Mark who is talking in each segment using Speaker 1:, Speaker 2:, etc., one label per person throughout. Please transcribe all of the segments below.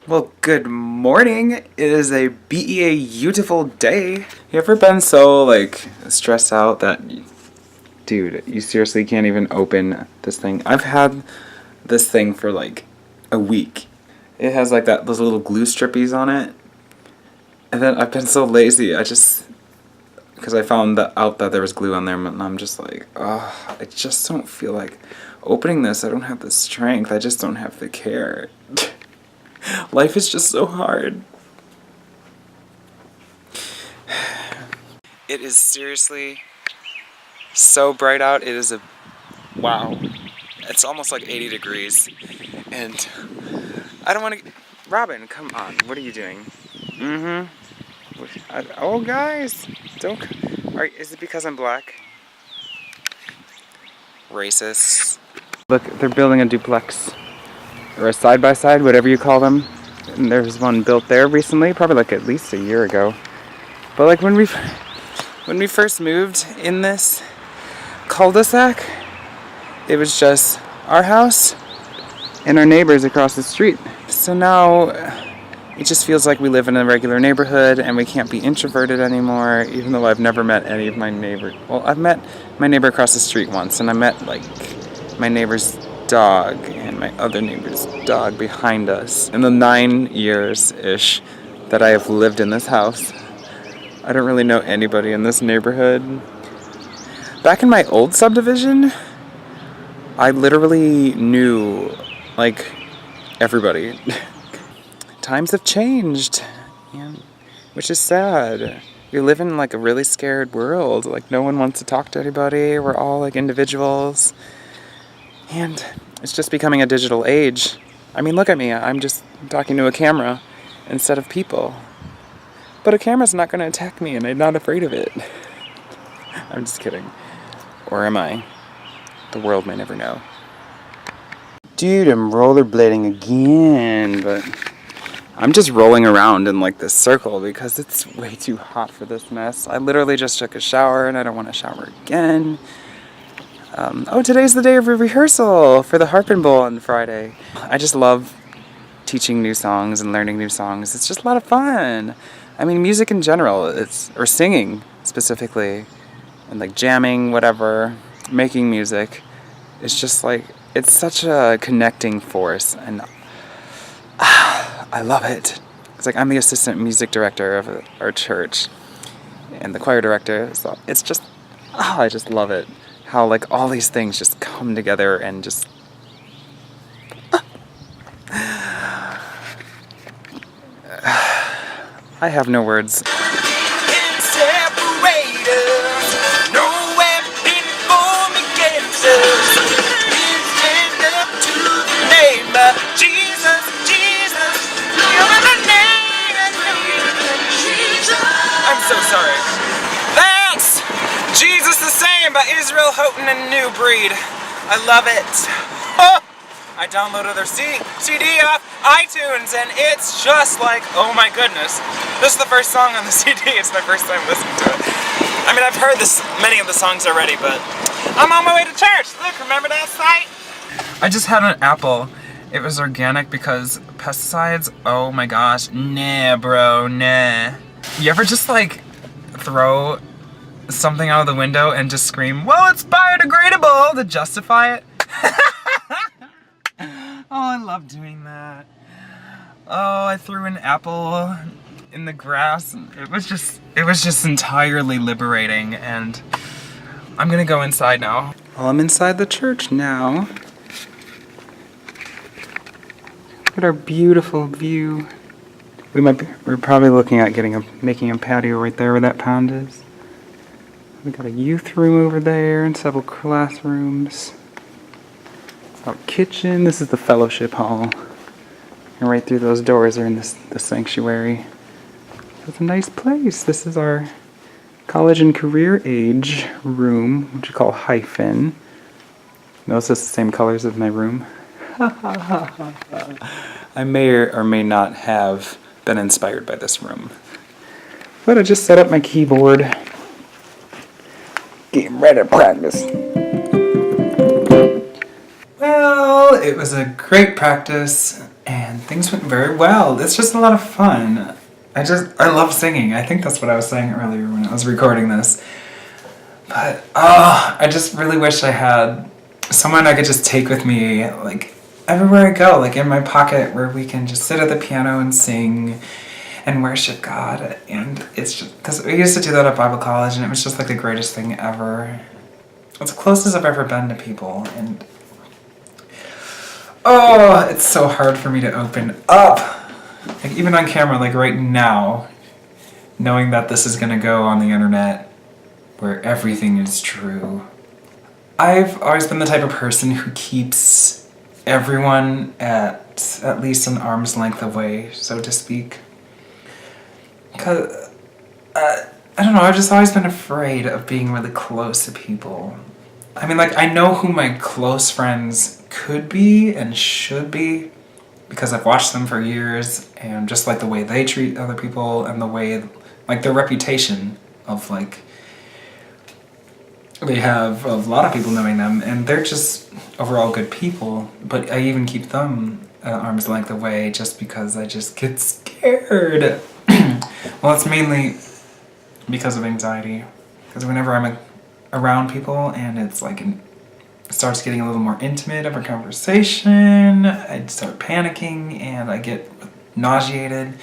Speaker 1: Well, good morning. It is a beautiful day. You ever been so, stressed out that, dude, you seriously can't even open this thing? I've had this thing for, a week. It has, those little glue strippies on it. And then I've been so lazy, because I found out that there was glue on there, and I'm just like, oh, I just don't feel like opening this. I don't have the strength. I just don't have the care. Life is just so hard. It is seriously so bright out. It is wow. It's almost like 80 degrees. And I don't want to... Robin, come on. What are you doing? Oh, guys. Don't... Alright, is it because I'm black? Racist. Look, they're building a duplex. Or a side-by-side, whatever you call them. And there's one built there recently, probably at least a year ago. But when we first moved in this cul-de-sac, it was just our house and our neighbors across the street. So now it just feels like we live in a regular neighborhood and we can't be introverted anymore, even though I've never met any of my neighbors. Well, I've met my neighbor across the street once, and I met my neighbor's dog and my other neighbor's dog behind us. In the 9 years-ish that I have lived in this house, I don't really know anybody in this neighborhood. Back in my old subdivision, I literally knew, everybody. Times have changed, which is sad. We live in, a really scared world. No one wants to talk to anybody. We're all, individuals. And it's just becoming a digital age. I mean, look at me. I'm just talking to a camera instead of people. But a camera's not going to attack me, and I'm not afraid of it. I'm just kidding. Or am I? The world may never know. Dude, I'm rollerblading again, but I'm just rolling around in, this circle because it's way too hot for this mess. I literally just took a shower, and I don't want to shower again. Today's the day of rehearsal for the Harpin Bowl on Friday. I just love teaching new songs and learning new songs. It's just a lot of fun. I mean, music in general, or singing specifically, and jamming, whatever, making music. It's just it's such a connecting force, and I love it. It's I'm the assistant music director of our church, and the choir director, so it's just, I just love it. How all these things just come together and just I have no words. I'm so sorry. That's Jesus the Same by Israel Houghton and New Breed. I love it. Oh! I downloaded their CD off iTunes, and it's just oh my goodness. This is the first song on the CD. It's my first time listening to it. I mean, I've heard many of the songs already, but I'm on my way to church. Look, remember that site? I just had an apple. It was organic because pesticides, oh my gosh, nah bro, nah. You ever just throw something out of the window and just scream, well, it's biodegradable, to justify it? Oh, I love doing that. Oh, I threw an apple in the grass. It was just entirely liberating, and I'm gonna go inside now. Well, I'm inside the church now. Look at our beautiful view. We're probably looking at making a patio right there where that pond is. We got a youth room over there and several classrooms. Our kitchen. This is the fellowship hall. And right through those doors are in the sanctuary. It's a nice place. This is our college and career age room, which we call hyphen. Notice it's the same colors as my room. I may or may not have been inspired by this room. But I just set up my keyboard. Getting ready to practice. Well, it was a great practice, and things went very well. It's just a lot of fun. I love singing. I think that's what I was saying earlier when I was recording this. But, I just really wish I had someone I could just take with me, like, everywhere I go, like in my pocket, where we can just sit at the piano and sing and worship God. And it's just, because we used to do that at Bible college, and it was just like the greatest thing ever. It's the closest I've ever been to people, and it's so hard for me to open up. Like, even on camera, like right now, knowing that this is gonna go on the internet where everything is true. I've always been the type of person who keeps everyone at least an arm's length away, so to speak. Because, I don't know, I've just always been afraid of being really close to people. I mean, like, I know who my close friends could be and should be, because I've watched them for years, and just like the way they treat other people and the way, like, their reputation of, like, they have a lot of people knowing them, and they're just overall good people, but I even keep them at arm's length away just because I just get scared. Well, it's mainly because of anxiety, because whenever I'm around people and it's like it starts getting a little more intimate of a conversation, I start panicking and I get nauseated,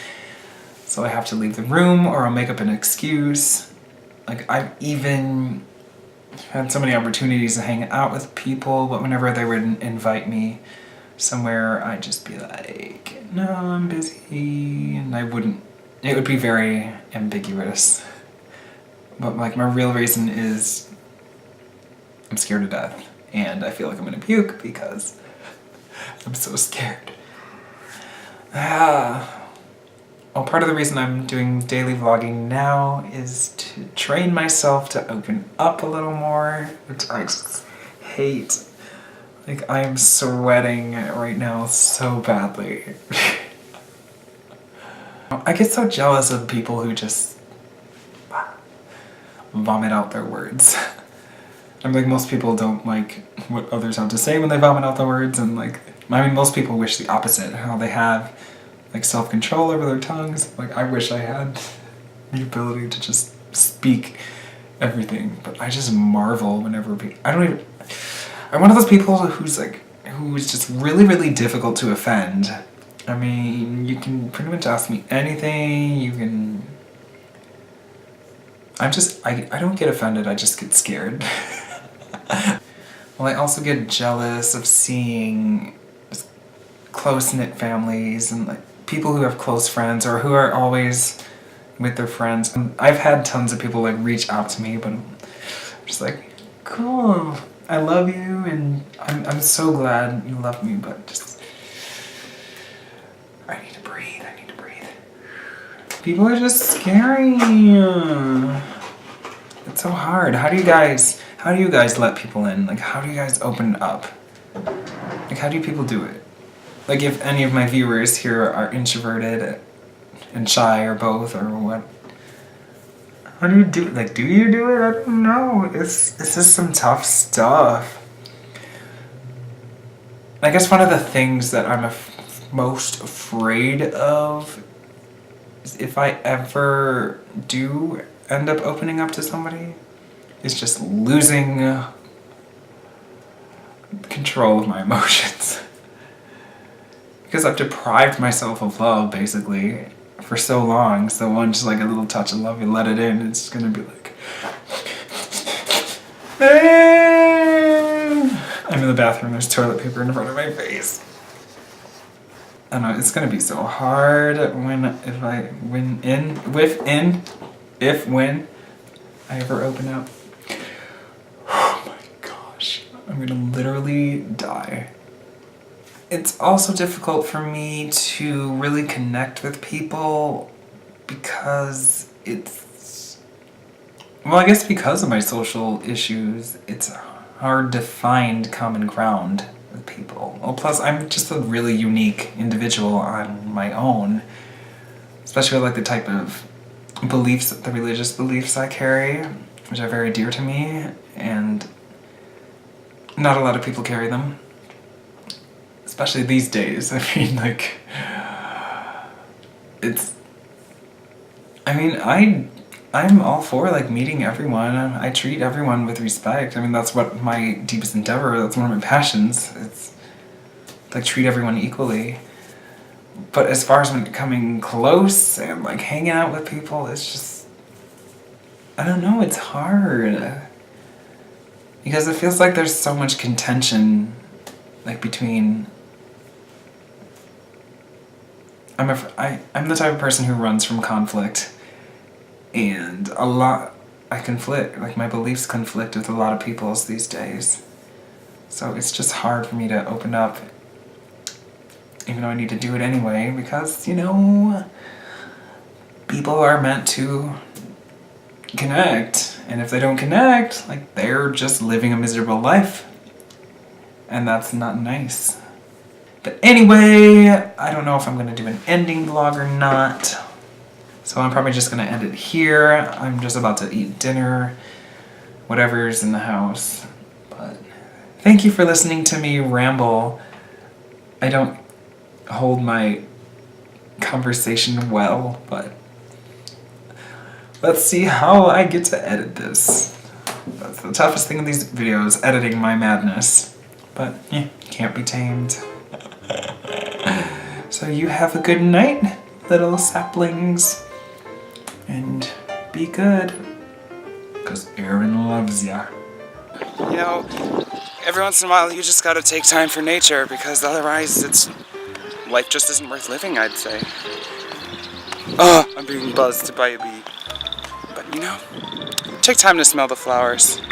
Speaker 1: so I have to leave the room or I'll make up an excuse. Like, I've even had so many opportunities to hang out with people, but whenever they would invite me somewhere, I'd just be like, no, I'm busy, and it would be very ambiguous. But, like, my real reason is I'm scared to death, and I feel like I'm gonna puke because I'm so scared. Well, part of the reason I'm doing daily vlogging now is to train myself to open up a little more, which I just hate. Like, I am sweating right now so badly. I get so jealous of people who just vomit out their words. I'm like, most people don't like what others have to say when they vomit out the words, and like, I mean, most people wish the opposite, how they have like self-control over their tongues. Like, I wish I had the ability to just speak everything, but I just marvel whenever I'm one of those people who's just really, really difficult to offend. I mean, you can pretty much ask me anything, I don't get offended, I just get scared. Well, I also get jealous of seeing close-knit families and like people who have close friends or who are always with their friends. And I've had tons of people like reach out to me, but I'm just like, cool, I love you, and I'm so glad you love me, but just I need to breathe. People are just scary. It's so hard. How do you guys let people in? Like, how do you guys open up? Like, how do people do it? Like, if any of my viewers here are introverted and shy or both or what, how do you do it? Like, do you do it? I don't know. It's just some tough stuff. I guess one of the things that I'm most afraid of is if I ever do end up opening up to somebody, is just losing control of my emotions. Because I've deprived myself of love, basically, for so long. So once, like, a little touch of love, you let it in, it's gonna be like, I'm in the bathroom, there's toilet paper in front of my face. I don't know, it's gonna be so hard when I ever open up. Oh my gosh, I'm gonna literally die. It's also difficult for me to really connect with people because I guess because of my social issues, it's hard to find common ground with people. Well, plus I'm just a really unique individual on my own, especially like the type of beliefs, the religious beliefs I carry, which are very dear to me, and not a lot of people carry them. especially these days. I mean, like, I'm all for, like, meeting everyone. I treat everyone with respect. I mean, that's what my deepest endeavor, that's one of my passions. It's, like, treat everyone equally. But as far as when coming close and, like, hanging out with people, it's just, I don't know, it's hard. Because it feels like there's so much contention, like, between... I'm the type of person who runs from conflict. And I conflict, like, my beliefs conflict with a lot of people's these days. So it's just hard for me to open up, even though I need to do it anyway, because, you know, people are meant to connect. And if they don't connect, like, they're just living a miserable life. And that's not nice. But anyway, I don't know if I'm going to do an ending vlog or not. So I'm probably just going to end it here. I'm just about to eat dinner, whatever's in the house. But thank you for listening to me ramble. I don't hold my conversation well, but let's see how I get to edit this. That's the toughest thing in these videos, editing my madness. But yeah, can't be tamed. So you have a good night, little saplings. And be good, because Aaron loves ya. You know, every once in a while you just gotta take time for nature, because otherwise life just isn't worth living, I'd say. Oh, I'm being buzzed by a bee. But you know, take time to smell the flowers.